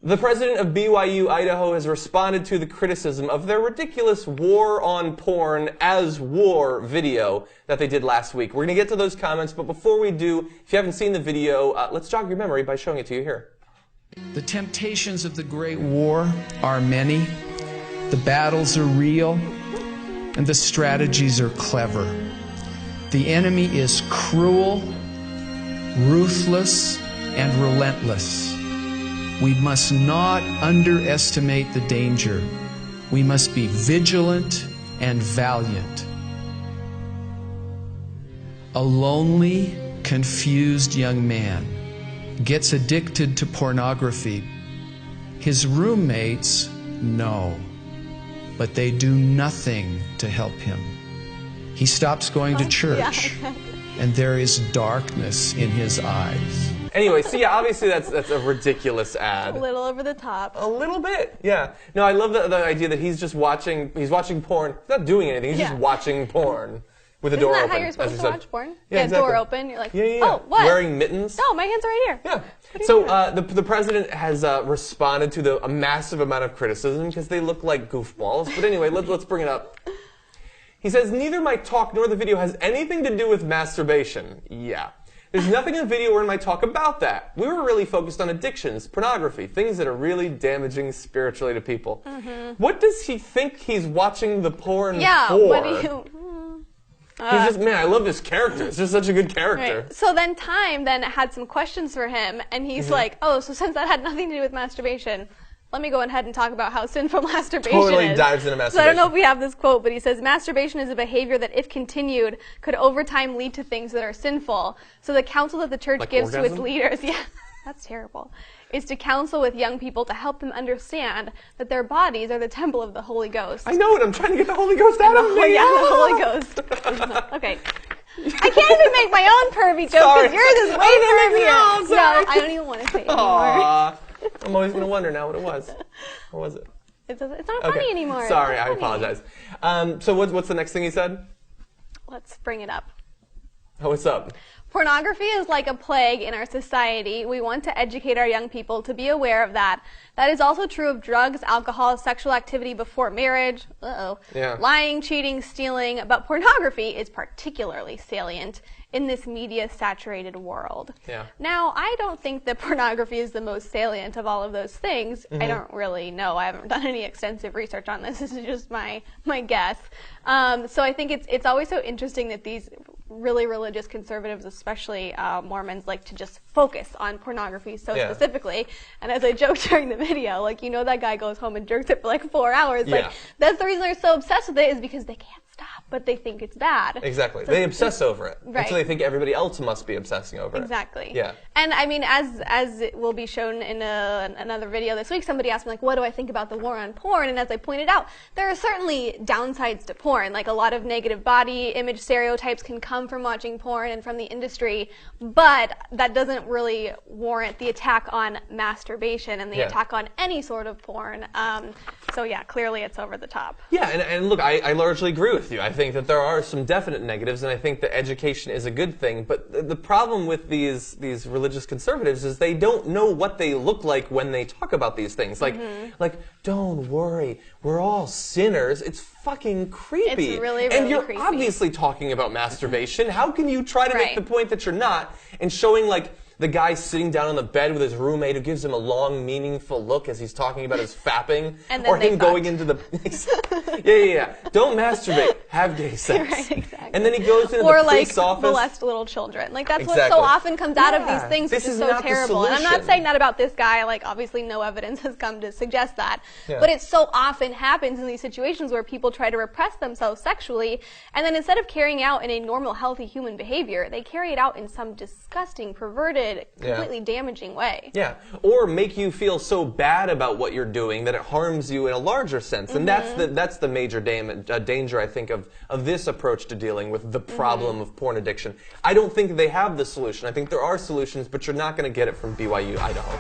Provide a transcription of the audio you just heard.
The president of BYU Idaho has responded to the criticism of their ridiculous war on porn as war video that they did last week. We're going to get to those comments, but before we do, if you haven't seen the video, let's jog your memory by showing it to you here. The temptations of the Great War are many, the battles are real, and the strategies are clever. The enemy is cruel, ruthless, and relentless. We must not underestimate the danger. We must be vigilant and valiant. A lonely, confused young man gets addicted to pornography. His roommates know, but they do nothing to help him. He stops going to church, and there is darkness in his eyes. Anyway, so yeah, obviously that's a ridiculous ad. A little over the top. A little bit, yeah. No, I love the idea that he's watching porn. He's not doing anything, he's just watching porn with the door open. Isn't that how you're supposed to watch porn? Yeah, exactly. Door open, you're like, yeah. oh, what? Wearing mittens. No, my hands are right here. Yeah. So the president has responded to a massive amount of criticism because they look like goofballs. But anyway, let's bring it up. He says, neither my talk nor the video has anything to do with masturbation. Yeah. There's nothing in the video or in my talk about that. We were really focused on addictions, pornography, things that are really damaging spiritually to people. What does he think he's watching the porn for? What do you... He's just, man, I love this character. It's just such a good character. Right. So then Time had some questions for him, and he's like, oh, so since that had nothing to do with masturbation, let me go ahead and talk about how sinful masturbation is. Totally dives into masturbation. So I don't know if we have this quote, but he says, masturbation is a behavior that, if continued, could over time lead to things that are sinful. So the counsel that the church gives to its leaders, that's terrible, is to counsel with young people to help them understand that their bodies are the temple of the Holy Ghost. I know it. I'm trying to get the Holy Ghost out of me. Yeah, the Holy Ghost. Okay. I can't even make my own pervy joke because yours is way pervier. No, I don't even want to say it anymore. I'm always going to wonder now what it was. What was it? It's not funny anymore. Sorry, I apologize. So what's the next thing he said? Let's bring it up. Oh, what's up? Pornography is like a plague in our society. We want to educate our young people to be aware of that. That is also true of drugs, alcohol, sexual activity before marriage, lying, cheating, stealing, but pornography is particularly salient in this media-saturated world. Now, I don't think that pornography is the most salient of all of those things. I don't really know. I haven't done any extensive research on this. This is just my guess. So I think it's always so interesting that these really religious conservatives, especially Mormons, like to just focus on pornography so specifically. And as I joked during the video, like, you know, that guy goes home and jerks it for like 4 hours. Like, that's the reason they're so obsessed with it, is because they can't stop, but they think it's bad. Exactly. So they obsess over it. Right. And so they think everybody else must be obsessing over it. Exactly. Yeah. And I mean, as it will be shown in another video this week, somebody asked me, like, what do I think about the war on porn? And as I pointed out, there are certainly downsides to porn. Like, a lot of negative body image stereotypes can come from watching porn and from the industry, but that doesn't really warrant the attack on masturbation and the attack on any sort of porn. So yeah, clearly it's over the top. Yeah, and look, I largely agree with you. I think that there are some definite negatives, and I think that education is a good thing. But the problem with these religious conservatives is they don't know what they look like when they talk about these things. Like, don't worry, we're all sinners. It's fucking creepy. It's really, really and you're creepy. Obviously talking about masturbation. How can you try to make the point that you're not, and showing like the guy sitting down on the bed with his roommate who gives him a long, meaningful look as he's talking about his fapping, or him going into the Don't masturbate, have gay sex. Right, exactly. And then he goes into or the police office. molest little children. Like, that's what so often comes out of these things, which is so terrible. And I'm not saying that about this guy. Like, obviously no evidence has come to suggest that. But it so often happens in these situations where people try to repress themselves sexually, and then instead of carrying out in a normal, healthy human behavior, they carry it out in some disgusting, perverted, completely damaging way. Yeah, or make you feel so bad about what you're doing that it harms you in a larger sense. And that's the major danger, I think, of this approach to dealing with the problem of porn addiction. I don't think they have the solution. I think there are solutions, but you're not going to get it from BYU Idaho.